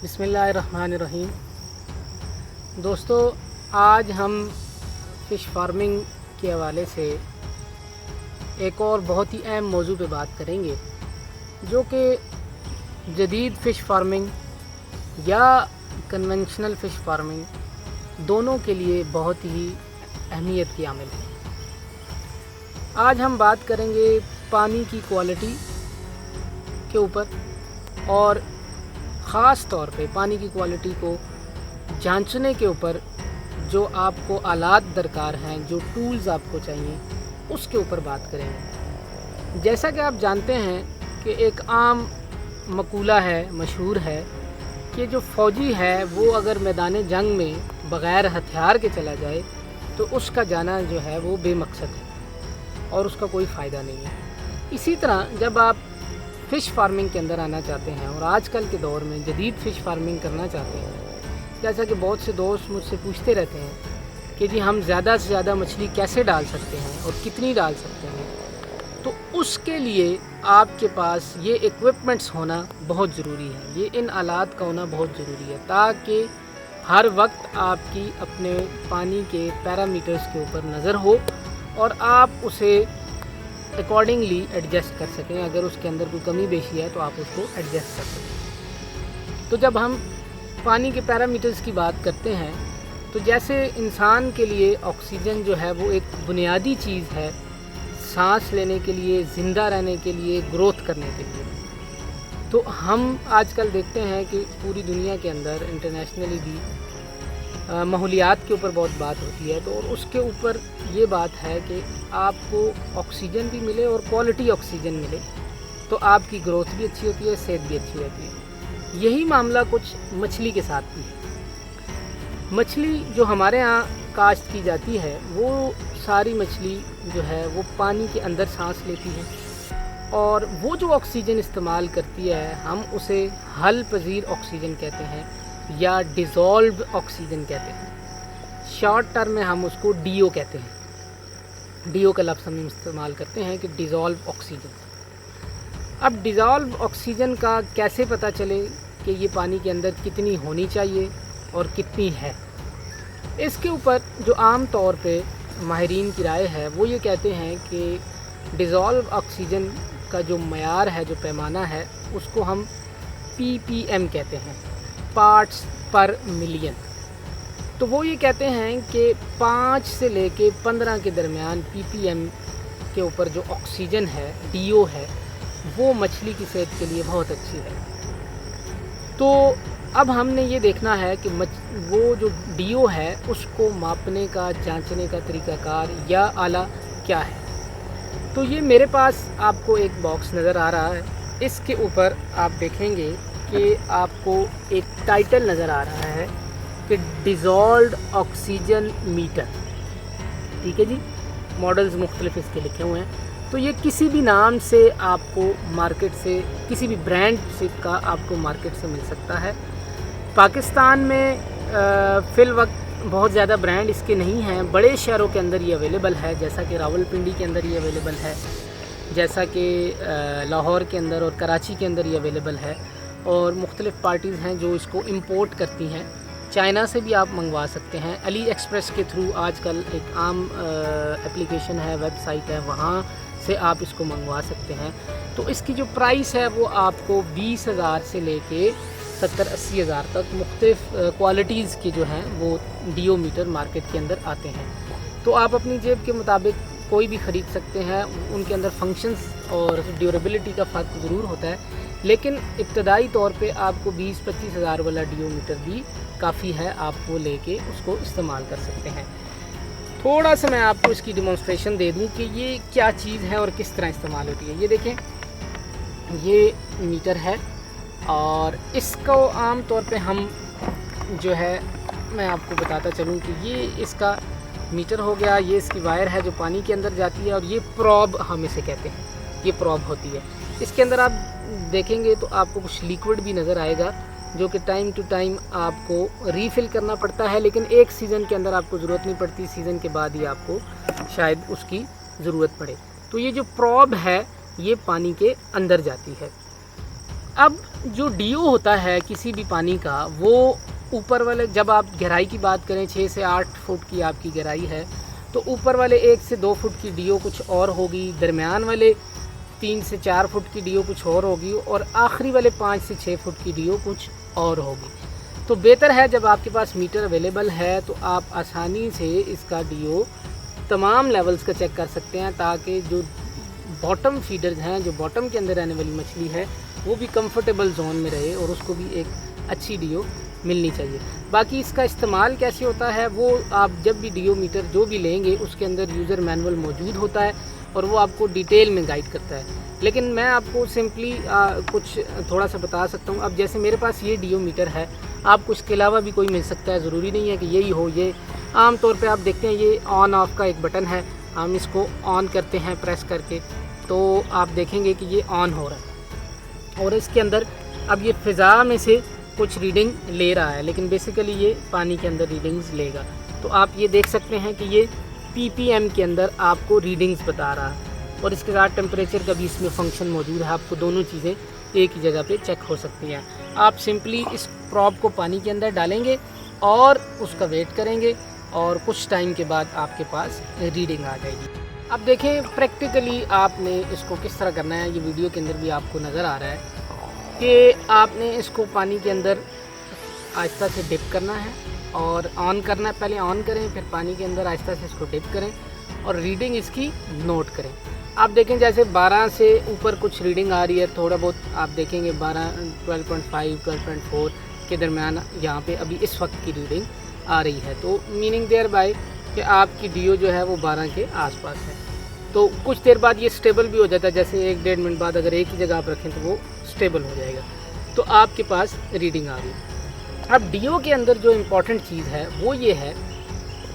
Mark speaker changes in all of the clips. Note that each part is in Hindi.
Speaker 1: बिस्मिल्लाहिर्रहमानिर्रहीम। दोस्तों, आज हम फ़िश फार्मिंग के हवाले से एक और बहुत ही अहम मौजू पे बात करेंगे, जो कि जदीद फ़िश फार्मिंग या कन्वेंशनल फ़िश फार्मिंग दोनों के लिए बहुत ही अहमियत की आमिल है। आज हम बात करेंगे पानी की क्वालिटी के ऊपर और ख़ास तौर पे पानी की क्वालिटी को जांचने के ऊपर जो आपको आलात दरकार हैं, जो टूल्स आपको चाहिए, उसके ऊपर बात करेंगे। जैसा कि आप जानते हैं कि एक आम मकूला है, मशहूर है कि जो फ़ौजी है वो अगर मैदान जंग में बग़ैर हथियार के चला जाए तो उसका जाना जो है वो बेमकसद है और उसका कोई फ़ायदा नहीं है। इसी तरह जब आप फ़िश फार्मिंग के अंदर आना चाहते हैं और आजकल के दौर में जदीद फ़िश फार्मिंग करना चाहते हैं, जैसा कि बहुत से दोस्त मुझसे पूछते रहते हैं कि जी हम ज़्यादा से ज़्यादा मछली कैसे डाल सकते हैं और कितनी डाल सकते हैं, तो उसके लिए आपके पास ये इक्विपमेंट्स होना बहुत ज़रूरी है। ये इन आलात का होना बहुत ज़रूरी है ताकि हर वक्त आपकी अपने पानी के पैरामीटर्स के ऊपर नज़र हो और आप उसे अकॉर्डिंगली एडजस्ट कर सकें। अगर उसके अंदर कोई कमी बेशी है तो आप उसको एडजस्ट कर सकें। तो जब हम पानी के पैरामीटर्स की बात करते हैं तो जैसे इंसान के लिए ऑक्सीजन जो है वो एक बुनियादी चीज़ है, सांस लेने के लिए, ज़िंदा रहने के लिए, ग्रोथ करने के लिए। तो हम आजकल देखते हैं कि पूरी दुनिया के अंदर इंटरनेशनली भी माहौलियात के ऊपर बहुत बात होती है, तो और उसके ऊपर ये बात है कि आपको ऑक्सीजन भी मिले और क्वालिटी ऑक्सीजन मिले तो आपकी ग्रोथ भी अच्छी होती है, सेहत भी अच्छी रहती है। यही मामला कुछ मछली के साथ भी है। मछली जो हमारे यहाँ काश्त की जाती है वो सारी मछली जो है वो पानी के अंदर सांस लेती है और वो जो ऑक्सीजन इस्तेमाल करती है हम उसे हल पजीर ऑक्सीजन कहते हैं या डिज़ोल्व ऑक्सीजन कहते हैं। शॉर्ट टर्म में हम उसको डीओ कहते हैं। डीओ का लफ्ज़ हम इस्तेमाल करते हैं कि डिज़ोल्व ऑक्सीजन। अब डिज़ोल्व ऑक्सीजन का कैसे पता चले कि ये पानी के अंदर कितनी होनी चाहिए और कितनी है, इसके ऊपर जो आम तौर पे माहिरीन की राय है वो ये कहते हैं कि डिज़ोल्व ऑक्सीजन का जो मयार है, जो पैमाना है, उसको हम ppm कहते हैं, पार्ट्स पर मिलियन। तो वो ये कहते हैं कि 5 से लेके 15 के दरमियान ppm के ऊपर जो ऑक्सीजन है, डीओ है, वो मछली की सेहत के लिए बहुत अच्छी है। तो अब हमने ये देखना है कि वो जो डीओ है उसको मापने का, जांचने का तरीक़ाकार या आला क्या है। तो ये मेरे पास आपको एक बॉक्स नज़र आ रहा है, इसके ऊपर आप देखेंगे कि आपको एक टाइटल नज़र आ रहा है कि डिज़ोल्व्ड ऑक्सीजन मीटर। ठीक है जी, मॉडल्स मुख्तलिफ इसके लिखे हुए हैं। तो ये किसी भी नाम से आपको मार्केट से, किसी भी ब्रांड से का आपको मार्केट से मिल सकता है। पाकिस्तान में फ़िल वक्त बहुत ज़्यादा ब्रांड इसके नहीं हैं। बड़े शहरों के अंदर ये अवेलेबल है, जैसा कि रावलपिंडी के अंदर ये अवेलेबल है, जैसा कि लाहौर के अंदर और कराची के अंदर ये अवेलेबल है, और मुख्तलिफ़ पार्टीज़ हैं जो इसको इंपोर्ट करती हैं। चाइना से भी आप मंगवा सकते हैं। अली एक्सप्रेस के थ्रू आजकल एक आम एप्लीकेशन है, वेबसाइट है, वहाँ से आप इसको मंगवा सकते हैं। तो इसकी जो प्राइस है वो आपको 20,000 से लेके 70-80 हज़ार तक मुख्तलिफ़ क्वालिटीज़ के जो हैं वो डीओ मीटर मार्केट के अंदर आते हैं। तो आप अपनी जेब के मुताबिक कोई भी ख़रीद सकते हैं। उनके अंदर फंक्शंस और ड्यूरेबिलिटी का फ़र्क ज़रूर होता है, लेकिन इब्तदाई तौर पे आपको 20-25 हज़ार वाला डीओ मीटर भी काफ़ी है, आप वो लेके उसको इस्तेमाल कर सकते हैं। थोड़ा सा मैं आपको इसकी डिमॉन्स्ट्रेशन दे दूं कि ये क्या चीज़ है और किस तरह इस्तेमाल होती है। ये देखें, ये मीटर है और इसको आम तौर पे हम जो है, मैं आपको बताता चलूं कि ये इसका मीटर हो गया, ये इसकी वायर है जो पानी के अंदर जाती है, और ये प्रॉब हम इसे कहते हैं, ये प्रॉब होती है। इसके अंदर आप देखेंगे तो आपको कुछ लिक्विड भी नज़र आएगा जो कि टाइम टू टाइम आपको रीफ़िल करना पड़ता है, लेकिन एक सीज़न के अंदर आपको ज़रूरत नहीं पड़ती, सीज़न के बाद ही आपको शायद उसकी ज़रूरत पड़े। तो ये जो प्रॉब है ये पानी के अंदर जाती है अब जो डीओ होता है किसी भी पानी का, वो ऊपर वाले, जब आप गहराई की बात करें 6 से 8 फुट की आपकी गहराई है, तो ऊपर वाले 1 से 2 फुट की डीओ कुछ और होगी, दरमियान वाले 3 से 4 फुट की डीओ कुछ और होगी, और आखिरी वाले 5 से 6 फुट की डीओ कुछ और होगी। तो बेहतर है जब आपके पास मीटर अवेलेबल है तो आप आसानी से इसका डीओ तमाम लेवल्स का चेक कर सकते हैं, ताकि जो बॉटम फीडर्स हैं, जो बॉटम के अंदर रहने वाली मछली है, वो भी कंफर्टेबल जोन में रहे और उसको भी एक अच्छी डीओ मिलनी चाहिए। बाकी इसका इस्तेमाल कैसे होता है, वो आप जब भी डीओ मीटर जो भी लेंगे उसके अंदर यूज़र मैनुअल मौजूद होता है और वो आपको डिटेल में गाइड करता है। लेकिन मैं आपको सिंपली कुछ थोड़ा सा बता सकता हूँ। अब जैसे मेरे पास ये डीओ मीटर है, आपको इसके अलावा भी कोई मिल सकता है, ज़रूरी नहीं है कि यही हो। ये आम तौर पे आप देखते हैं ये ऑन ऑफ का एक बटन है, हम इसको ऑन करते हैं प्रेस करके, तो आप देखेंगे कि ये ऑन हो रहा है और इसके अंदर अब ये फ़िज़ा में से कुछ रीडिंग ले रहा है, लेकिन बेसिकली ये पानी के अंदर रीडिंग्स लेगा। तो आप ये देख सकते हैं कि ये ppm के अंदर आपको रीडिंग्स बता रहा है और इसके साथ टेम्परेचर का भी इसमें फंक्शन मौजूद है। आपको दोनों चीज़ें एक ही जगह पे चेक हो सकती हैं। आप सिंपली इस प्रॉब को पानी के अंदर डालेंगे और उसका वेट करेंगे और कुछ टाइम के बाद आपके पास रीडिंग आ जाएगी। अब देखें प्रैक्टिकली आपने इसको किस तरह करना है। ये वीडियो के अंदर भी आपको नज़र आ रहा है कि आपने इसको पानी के अंदर आहिस्ता से डिप करना है और ऑन करना है। पहले ऑन करें, फिर पानी के अंदर आहिस्ता से इसको डिप करें और रीडिंग इसकी नोट करें। आप देखें जैसे 12 से ऊपर कुछ रीडिंग आ रही है, थोड़ा बहुत आप देखेंगे 12, 12.5, 12.4 के दरमियान यहाँ पे अभी इस वक्त की रीडिंग आ रही है। तो मीनिंग देयर बाय कि आपकी डीओ जो है वो 12 के आसपास है। तो कुछ देर बाद ये स्टेबल भी हो जाता है, जैसे 1-1.5 मिनट बाद अगर एक ही जगह आप रखें तो वो स्टेबल हो जाएगा। तो आपके पास रीडिंग आ गई। अब डीओ के अंदर जो इम्पोर्टेंट चीज़ है वो ये है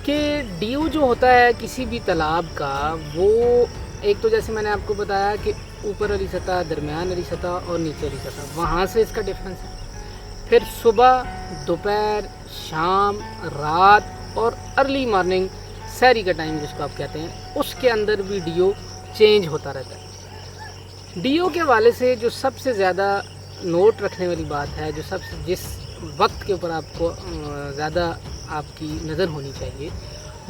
Speaker 1: कि डीओ जो होता है किसी भी तालाब का, वो एक तो जैसे मैंने आपको बताया कि ऊपर वाली सतह, दरमियान वाली सतह और नीचे वाली सतह, वहाँ से इसका डिफरेंस है। फिर सुबह, दोपहर, शाम, रात और अर्ली मॉर्निंग, सहरी का टाइम जिसको आप कहते हैं, उसके अंदर भी डीओ चेंज होता रहता है। डीओ के हवाले से जो सबसे ज़्यादा नोट रखने वाली बात है, जो सबसे जिस वक्त के ऊपर आपको ज़्यादा आपकी नज़र होनी चाहिए,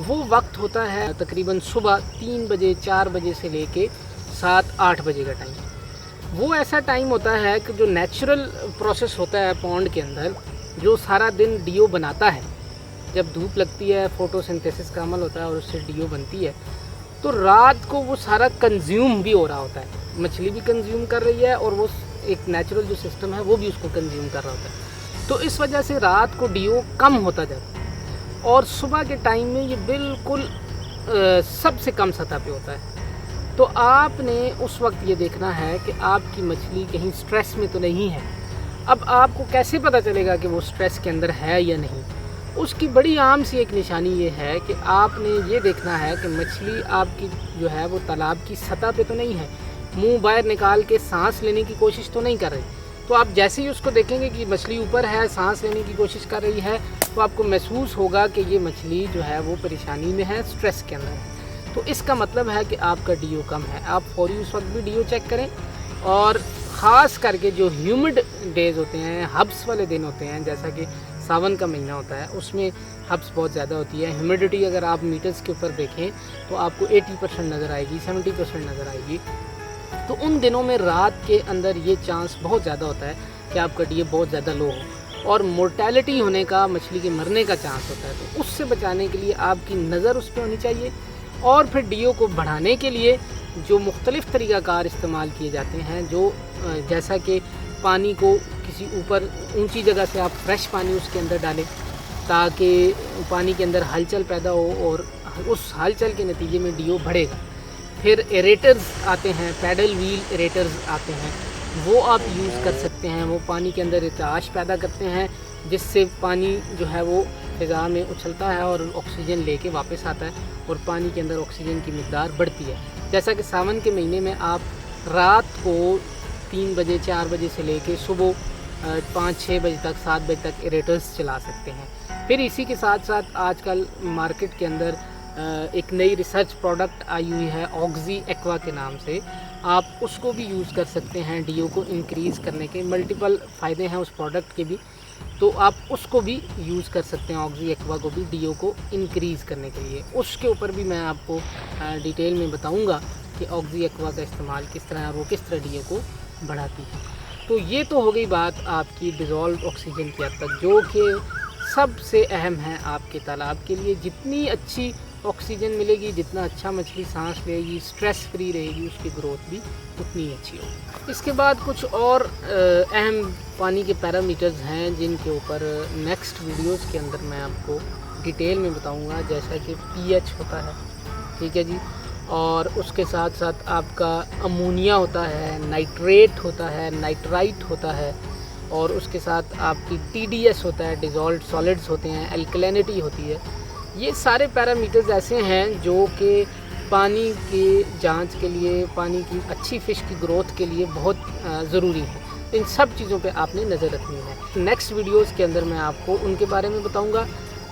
Speaker 1: वो वक्त होता है तकरीबन सुबह 3 बजे 4 बजे से लेके 7-8 बजे का टाइम। वो ऐसा टाइम होता है कि जो नेचुरल प्रोसेस होता है पॉन्ड के अंदर, जो सारा दिन डीओ बनाता है। जब धूप लगती है, फोटोसिंथेसिस का अमल होता है और उससे डीओ बनती है, तो रात को वो सारा कंज्यूम भी हो रहा होता है। मछली भी कंज्यूम कर रही है और वो एक नेचुरल जो सिस्टम है वो भी उसको कंज्यूम कर रहा होता है। तो इस वजह से रात को डीओ कम होता जाता है और सुबह के टाइम में ये बिल्कुल सबसे कम सतह पे होता है। तो आपने उस वक्त ये देखना है कि आपकी मछली कहीं स्ट्रेस में तो नहीं है। अब आपको कैसे पता चलेगा कि वो स्ट्रेस के अंदर है या नहीं? उसकी बड़ी आम सी एक निशानी ये है कि आपने ये देखना है कि मछली आपकी जो है वो तालाब की सतह पे तो नहीं है, मुंह बाहर निकाल के सांस लेने की कोशिश तो नहीं कर रही। तो आप जैसे ही उसको देखेंगे कि मछली ऊपर है, सांस लेने की कोशिश कर रही है, तो आपको महसूस होगा कि ये मछली जो है वो परेशानी में है, स्ट्रेस के अंदर है। तो इसका मतलब है कि आपका डीओ कम है। आप फौरी उस वक्त भी डीओ चेक करें और ख़ास करके जो ह्यूमिड डेज़ होते हैं, हब्स वाले दिन होते हैं, जैसा कि सावन का महीना होता है, उसमें हब्स बहुत ज़्यादा होती है। ह्यूमिडिटी अगर आप मीटर्स के ऊपर देखें तो आपको 80% नज़र आएगी, 70% नज़र आएगी। तो उन दिनों में रात के अंदर ये चांस बहुत ज़्यादा होता है कि आपका डीओ बहुत ज़्यादा लो हो और मोर्टेलिटी होने का, मछली के मरने का चांस होता है। तो उससे बचाने के लिए आपकी नज़र उस पर होनी चाहिए। और फिर डीओ को बढ़ाने के लिए जो मुख्तलिफ़ तरीक़ाकार इस्तेमाल किए जाते हैं, जो जैसा कि पानी को किसी ऊपर ऊंची जगह से आप फ्रेश पानी उसके अंदर डालें ताकि पानी के अंदर हलचल पैदा हो और उस हलचल के नतीजे में डीओ बढ़ेगा। फिर एरेटर्स आते हैं, पैडल व्हील एरेटर्स आते हैं, वो आप यूज़ कर सकते हैं। वो पानी के अंदर इर्ताश पैदा करते हैं जिससे पानी जो है वो फ़िज़ा में उछलता है और ऑक्सीजन लेके वापस आता है और पानी के अंदर ऑक्सीजन की मिक़दार बढ़ती है। जैसा कि सावन के महीने में आप रात को 3 बजे 4 बजे से लेके सुबह 5-6 बजे तक, 7 बजे तक एरेटर्स चला सकते हैं। फिर इसी के साथ साथ आजकल मार्केट के अंदर एक नई रिसर्च प्रोडक्ट आई हुई है ऑक्सी एक्वा के नाम से, आप उसको भी यूज़ कर सकते हैं डीओ को इंक्रीज़ करने के। मल्टीपल फ़ायदे हैं उस प्रोडक्ट के भी, तो आप उसको भी यूज़ कर सकते हैं, ऑक्सी एक्वा को भी डीओ को इंक्रीज़ करने के लिए। उसके ऊपर भी मैं आपको डिटेल में बताऊंगा कि ऑक्सी एक्वा का इस्तेमाल किस तरह और वो किस तरह डीओ को बढ़ाती है। तो ये तो हो गई बात आपकी डिज़ोल्व ऑक्सीजन की हद तक, जो कि सबसे अहम है आपके तालाब के लिए। जितनी अच्छी ऑक्सीजन मिलेगी, जितना अच्छा मछली सांस लेगी, स्ट्रेस फ्री रहेगी, उसकी ग्रोथ भी उतनी ही अच्छी होगी। इसके बाद कुछ और अहम पानी के पैरामीटर्स हैं जिनके ऊपर नेक्स्ट वीडियोस के अंदर मैं आपको डिटेल में बताऊंगा, जैसा कि पीएच होता है, ठीक है जी, और उसके साथ साथ आपका अमोनिया होता है, नाइट्रेट होता है, नाइट्राइट होता है, और उसके साथ आपकी टीडीएस होता है, डिज़ोल्व्ड सॉलिड्स होते हैं, अल्कलिनिटी होती है। ये सारे पैरामीटर्स ऐसे हैं जो कि पानी की जांच के लिए, पानी की अच्छी फ़िश की ग्रोथ के लिए बहुत ज़रूरी है। इन सब चीज़ों पे आपने नज़र रखनी है। नेक्स्ट वीडियोस के अंदर मैं आपको उनके बारे में बताऊंगा,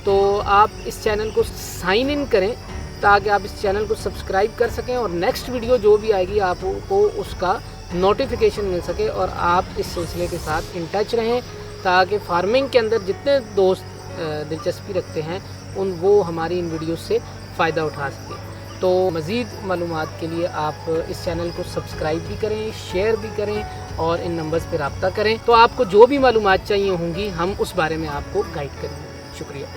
Speaker 1: तो आप इस चैनल को साइन इन करें ताकि आप इस चैनल को सब्सक्राइब कर सकें, और नेक्स्ट वीडियो जो भी आएगी आपको उसका नोटिफिकेशन मिल सके, और आप इस सिलसिले के साथ इन टच रहें ताकि फार्मिंग के अंदर जितने दोस्त दिलचस्पी रखते हैं वो हमारी इन वीडियो से फ़ायदा उठा सकें। तो मज़ीद मालूमात के लिए आप इस चैनल को सब्सक्राइब भी करें, शेयर भी करें और इन नंबर्स पर रब्ता करें। तो आपको जो भी मालूमात चाहिए होंगी हम उस बारे में आपको गाइड करेंगे। शुक्रिया।